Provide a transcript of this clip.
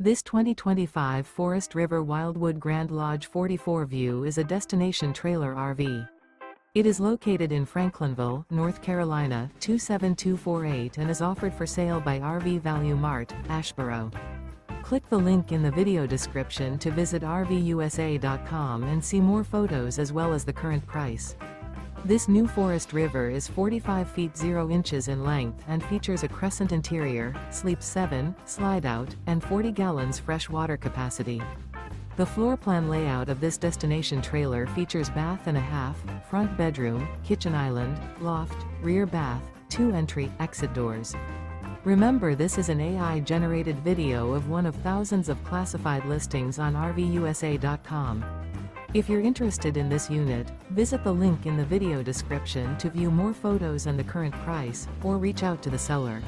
This 2025 Forest River Wildwood Grand Lodge 44 View is a destination trailer RV. It is located in Franklinville, North Carolina, 27248 and is offered for sale by RV Value Mart, Asheboro. Click the link in the video description to visit RVUSA.com and see more photos as well as the current price. This new Forest River is 45 feet 0 inches in length and features a Crescent interior, sleeps 7, slide-out, and 40 gallons fresh water capacity. The floor plan layout of this destination trailer features bath and a half, front bedroom, kitchen island, loft, rear bath, 2 entry/exit doors. Remember, this is an AI-generated video of one of thousands of classified listings on RVUSA.com. If you're interested in this unit, visit the link in the video description to view more photos and the current price, or reach out to the seller.